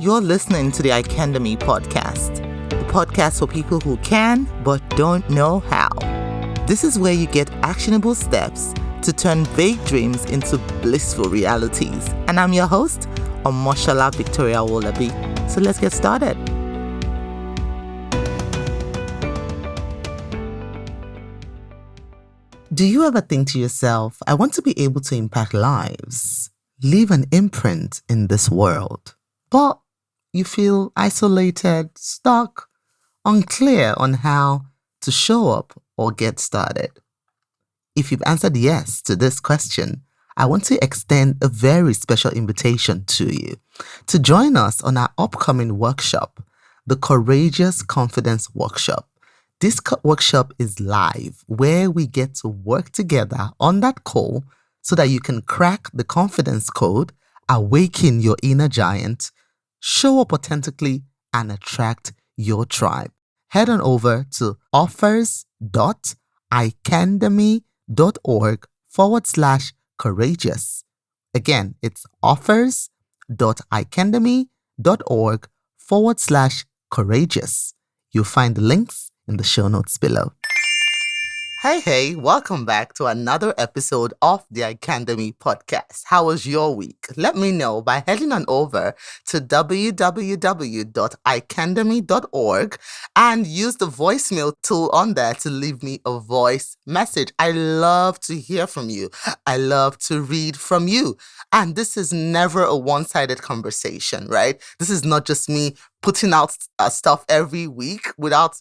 You're listening to the Icandemy Podcast, the podcast for people who can but don't know how. This is where you get actionable steps to turn vague dreams into blissful realities. And I'm your host, Omoshola Victoria Wolabi. So let's get started. Do you ever think to yourself, I want to be able to impact lives, leave an imprint in this world, but you feel isolated, stuck, unclear on how to show up or get started? If you've answered yes to this question, I want to extend a very special invitation to you to join us on our upcoming workshop, the Courageous Confidence Workshop. This workshop is live, where we get to work together on that call so that you can crack the confidence code, awaken your inner giant, show up authentically, and attract your tribe. Head on over to offers.icandemy.org/courageous. Again, it's offers.icandemy.org/courageous. You'll find the links in the show notes below. Hey, welcome back to another episode of the Icandemy Podcast. How was your week? Let me know by heading on over to www.icandemy.org and use the voicemail tool on there to leave me a voice message. I love to hear from you. I love to read from you. And this is never a one-sided conversation, right? This is not just me putting out stuff every week without,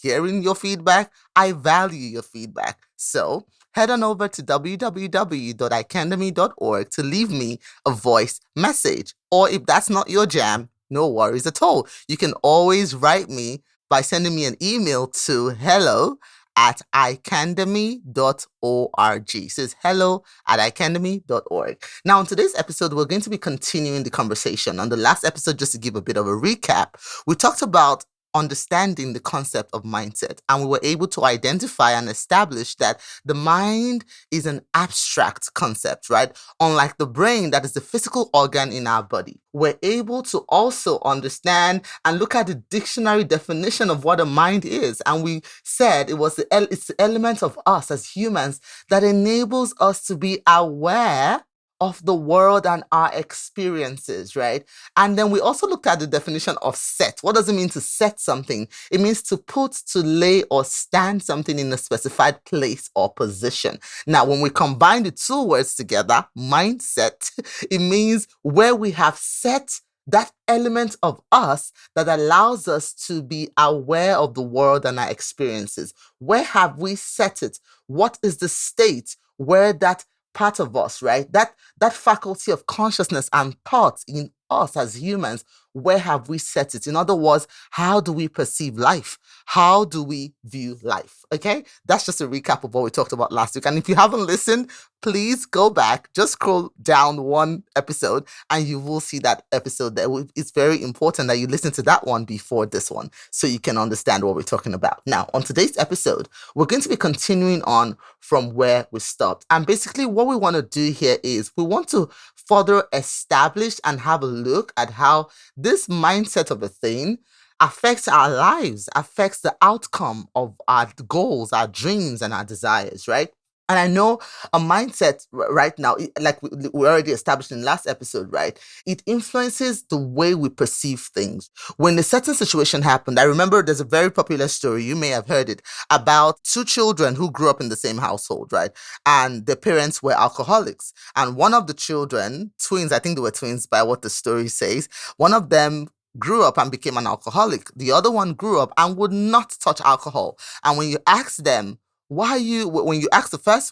hearing your feedback. I value your feedback. So head on over to www.icandemy.org to leave me a voice message. Or if that's not your jam, no worries at all. You can always write me by sending me an email to hello@icandemy.org. It says hello@icandemy.org. Now, in today's episode, we're going to be continuing the conversation. On the last episode, just to give a bit of a recap, we talked about understanding the concept of mindset, and we were able to identify and establish that the mind is an abstract concept, right? Unlike the brain, that is the physical organ in our body. We're able to also understand and look at the dictionary definition of what a mind is, and we said it's the element of us as humans that enables us to be aware of the world and our experiences, right? And then we also looked at the definition of set. What does it mean to set something? It means to put, to lay, or stand something in a specified place or position. Now, when we combine the two words together, mindset, it means where we have set that element of us that allows us to be aware of the world and our experiences. Where have we set it? What is the state where that part of us, right? That faculty of consciousness and thought in us as humans, where have we set it? In other words, how do we perceive life? How do we view life? Okay, that's just a recap of what we talked about last week. And if you haven't listened, please go back, just scroll down one episode and you will see that episode there. It's very important that you listen to that one before this one so you can understand what we're talking about. Now, on today's episode, we're going to be continuing on from where we stopped. And basically what we want to do here is we want to further establish and have a look at how this mindset of a thing affects our lives, affects the outcome of our goals, our dreams, and our desires, right? And I know a mindset right now, like we already established in the last episode, right? It influences the way we perceive things. When a certain situation happened, I remember there's a very popular story, you may have heard it, about two children who grew up in the same household, right? And their parents were alcoholics. And one of the children, twins, I think they were twins by what the story says, one of them grew up and became an alcoholic. The other one grew up and would not touch alcohol. And when you ask them, when you ask the first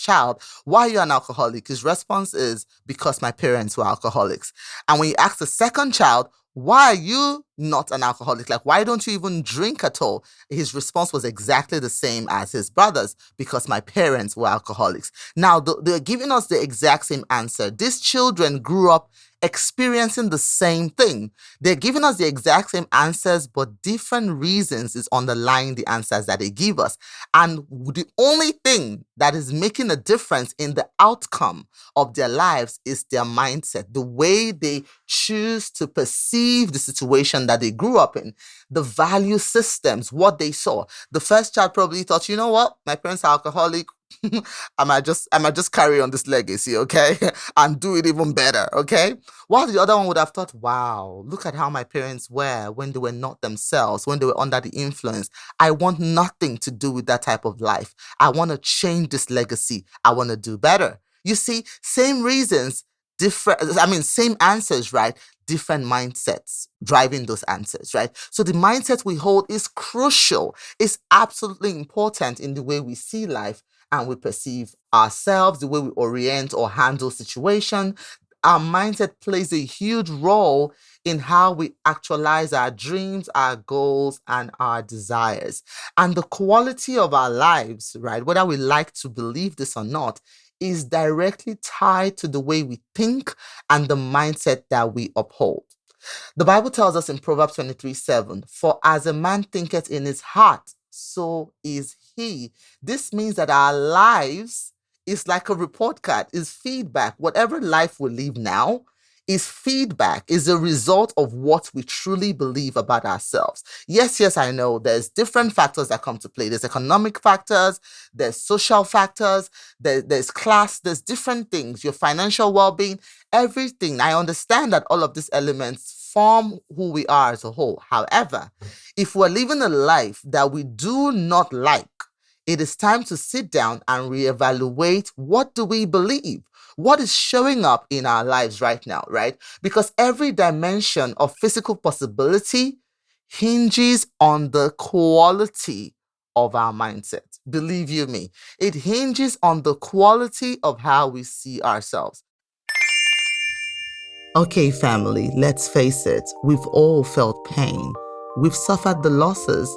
child, why are you an alcoholic? His response is, because my parents were alcoholics. And when you ask the second child, why are you not an alcoholic? Like, why don't you even drink at all? His response was exactly the same as his brothers, because my parents were alcoholics. Now, they're giving us the exact same answer. These children grew up experiencing the same thing. They're giving us the exact same answers, but different reasons is underlying the answers that they give us. And the only thing that is making a difference in the outcome of their lives is their mindset, the way they choose to perceive the situation that they grew up in, the value systems, what they saw. The first child probably thought, you know what, my parents are alcoholic. I might just carry on this legacy, okay? And do it even better, okay? While the other one would have thought, wow, look at how my parents were when they were not themselves, when they were under the influence. I want nothing to do with that type of life. I want to change this legacy. I want to do better. You see, same reasons, same answers, right? Different mindsets driving those answers, right? So the mindset we hold is crucial. It's absolutely important in the way we see life and we perceive ourselves, the way we orient or handle situation. Our mindset plays a huge role in how we actualize our dreams, our goals, and our desires. And the quality of our lives, right, whether we like to believe this or not, is directly tied to the way we think and the mindset that we uphold. The Bible tells us in Proverbs 23:7, for as a man thinketh in his heart, so is he. This means that our lives is like a report card, is feedback. Whatever life we live now is feedback, is a result of what we truly believe about ourselves. Yes, I know there's different factors that come to play. There's economic factors, there's social factors, there's class, there's different things, your financial well-being, everything. I understand that all of these elements form who we are as a whole. However, if we're living a life that we do not like, it is time to sit down and reevaluate, what do we believe? What is showing up in our lives right now, right? Because every dimension of physical possibility hinges on the quality of our mindset. Believe you me, it hinges on the quality of how we see ourselves. Okay, family, let's face it, we've all felt pain. We've suffered the losses.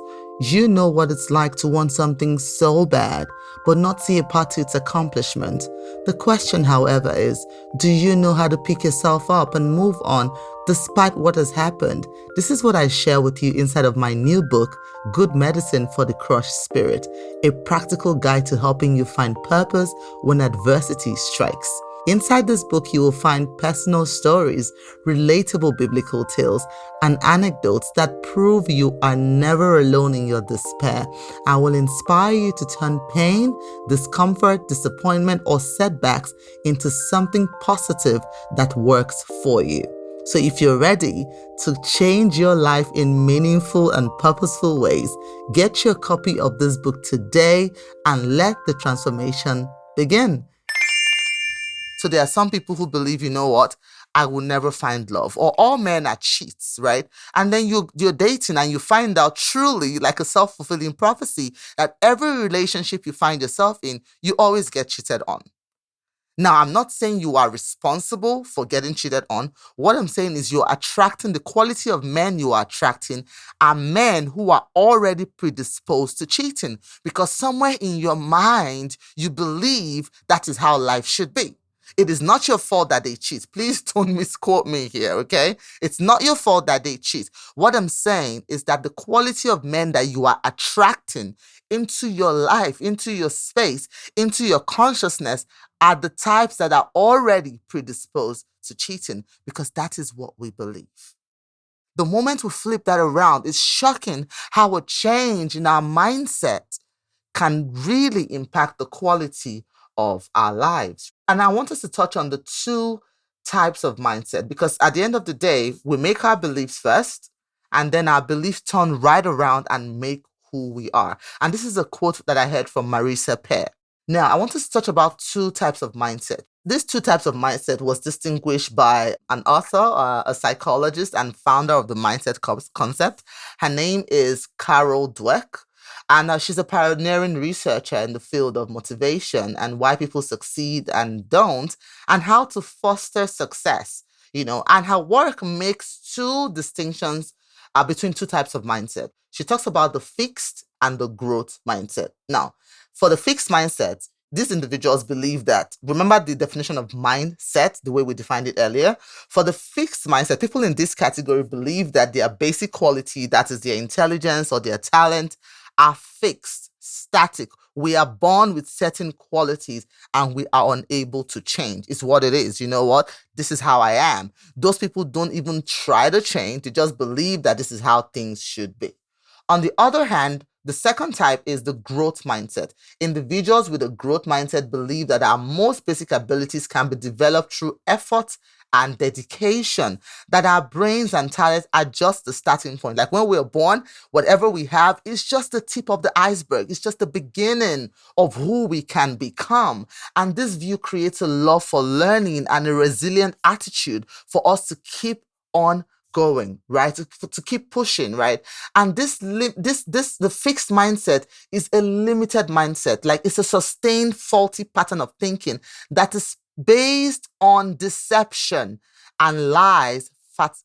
You know what it's like to want something so bad, but not see a path to its accomplishment. The question, however, is, do you know how to pick yourself up and move on despite what has happened? This is what I share with you inside of my new book, Good Medicine for the Crushed Spirit, a practical guide to helping you find purpose when adversity strikes. Inside this book, you will find personal stories, relatable biblical tales, and anecdotes that prove you are never alone in your despair and will inspire you to turn pain, discomfort, disappointment, or setbacks into something positive that works for you. So if you're ready to change your life in meaningful and purposeful ways, get your copy of this book today and let the transformation begin. So there are some people who believe, you know what, I will never find love, or all men are cheats, right? And then you're dating and you find out truly, like a self-fulfilling prophecy, that every relationship you find yourself in, you always get cheated on. Now, I'm not saying you are responsible for getting cheated on. What I'm saying is you're attracting, the quality of men you are attracting are men who are already predisposed to cheating, because somewhere in your mind, you believe that is how life should be. It is not your fault that they cheat. Please don't misquote me here, okay? It's not your fault that they cheat. What I'm saying is that the quality of men that you are attracting into your life, into your space, into your consciousness are the types that are already predisposed to cheating, because that is what we believe. The moment we flip that around, it's shocking how a change in our mindset can really impact the quality of our lives. And I want us to touch on the two types of mindset, because at the end of the day, we make our beliefs first, and then our beliefs turn right around and make who we are. And this is a quote that I heard from Marisa Peer. Now, I want us to touch about two types of mindset. These two types of mindset was distinguished by an author, a psychologist, and founder of the mindset concept. Her name is Carol Dweck. And she's a pioneering researcher in the field of motivation and why people succeed and don't, and how to foster success, and her work makes two distinctions between two types of mindset. She talks about the fixed and the growth mindset. Now, for the fixed mindset, these individuals believe that, remember the definition of mindset, the way we defined it earlier? For the fixed mindset, people in this category believe that their basic quality, that is their intelligence or their talent, are fixed, static. We are born with certain qualities and we are unable to change. It's what it is. You know what? This is how I am. Those people don't even try to change. They just believe that this is how things should be. On the other hand, the second type is the growth mindset. Individuals with a growth mindset believe that our most basic abilities can be developed through effort and dedication, that our brains and talents are just the starting point. Like when we're born, whatever we have is just the tip of the iceberg. It's just the beginning of who we can become. And this view creates a love for learning and a resilient attitude for us to keep on going, right? To keep pushing, right? And the fixed mindset is a limited mindset. Like it's a sustained faulty pattern of thinking that is based on deception and lies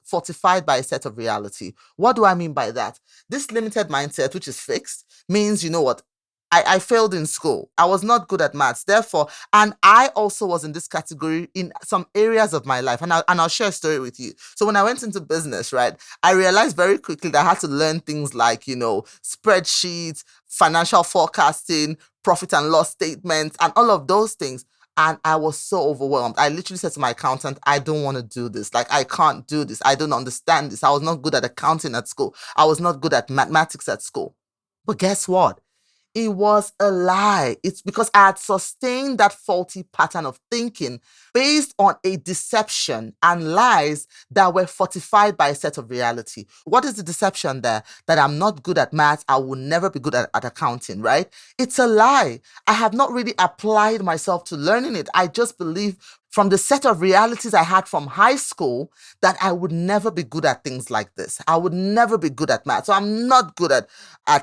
fortified by a set of reality. What do I mean by that? This limited mindset, which is fixed, means, you know what? I failed in school. I was not good at maths. Therefore, and I also was in this category in some areas of my life. And I'll share a story with you. So when I went into business, right, I realized very quickly that I had to learn things like, you know, spreadsheets, financial forecasting, profit and loss statements, and all of those things. And I was so overwhelmed. I literally said to my accountant, I don't want to do this. Like, I can't do this. I don't understand this. I was not good at accounting at school. I was not good at mathematics at school. But guess what? It was a lie. It's because I had sustained that faulty pattern of thinking based on a deception and lies that were fortified by a set of reality. What is the deception there? That I'm not good at maths, I will never be good at accounting, right? It's a lie. I have not really applied myself to learning it. I just believe from the set of realities I had from high school that I would never be good at things like this. I would never be good at math. So I'm not good at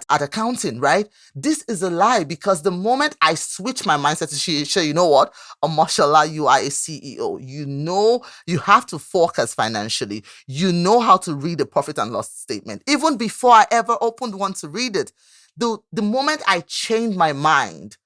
accounting, right? This is a lie because the moment I switch my mindset to show, you know what? Mashallah, you are a CEO. You know you have to forecast financially. You know how to read a profit and loss statement. Even before I ever opened one to read it, the moment I changed my mind,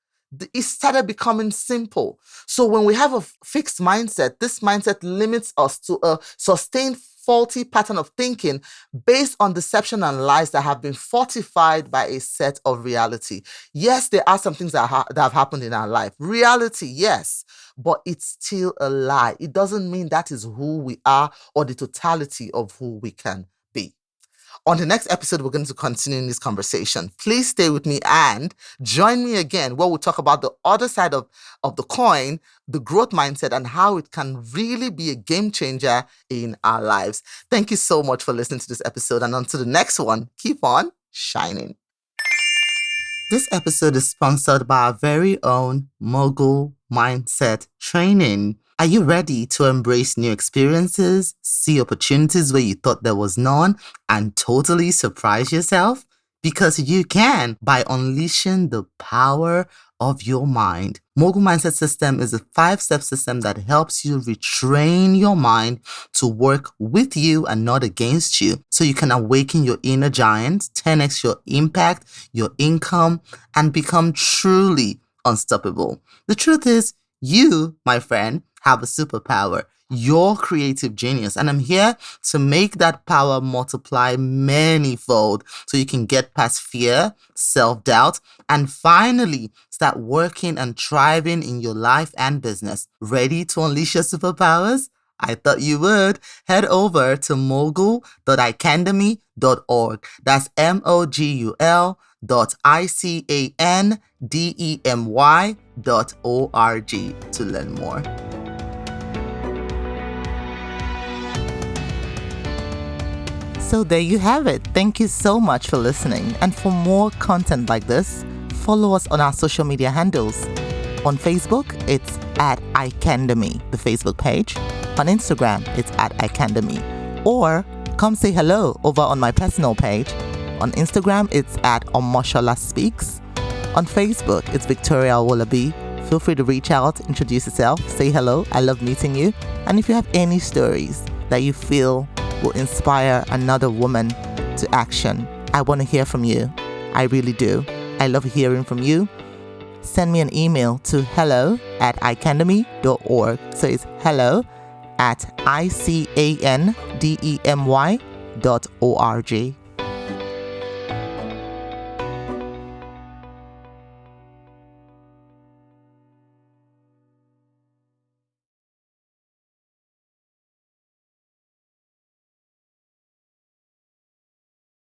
it started becoming simple. So when we have a fixed mindset, this mindset limits us to a sustained faulty pattern of thinking based on deception and lies that have been fortified by a set of reality. Yes, there are some things that have happened in our life. Reality, yes, but it's still a lie. It doesn't mean that is who we are or the totality of who we can be. On the next episode, we're going to continue in this conversation. Please stay with me and join me again where we'll talk about the other side of the coin, the growth mindset, and how it can really be a game changer in our lives. Thank you so much for listening to this episode. And until the next one, keep on shining. This episode is sponsored by our very own Mogul Mindset Training. Are you ready to embrace new experiences, see opportunities where you thought there was none, and totally surprise yourself? Because you can by unleashing the power of your mind. Mogul Mindset System is a 5-step system that helps you retrain your mind to work with you and not against you, so you can awaken your inner giant, 10x your impact, your income, and become truly unstoppable. The truth is, you, my friend, have a superpower, your creative genius. And I'm here to make that power multiply manyfold so you can get past fear, self-doubt, and finally start working and thriving in your life and business. Ready to unleash your superpowers? I thought you would. Head over to mogul.icandemy.org. That's mogul.icandemy.org to learn more. So there you have it. Thank you so much for listening. And for more content like this, follow us on our social media handles. On Facebook, it's at Icandemy, the Facebook page. On Instagram, it's at Icandemy. Or come say hello over on my personal page. On Instagram, it's at Omoshola Speaks. On Facebook, it's Victoria Wolabi. Feel free to reach out, introduce yourself, say hello. I love meeting you. And if you have any stories that you feel will inspire another woman to action, I want to hear from you. I really do. I love hearing from you. send me an email to hello@icandemy.org. So it's hello@icandemy.org.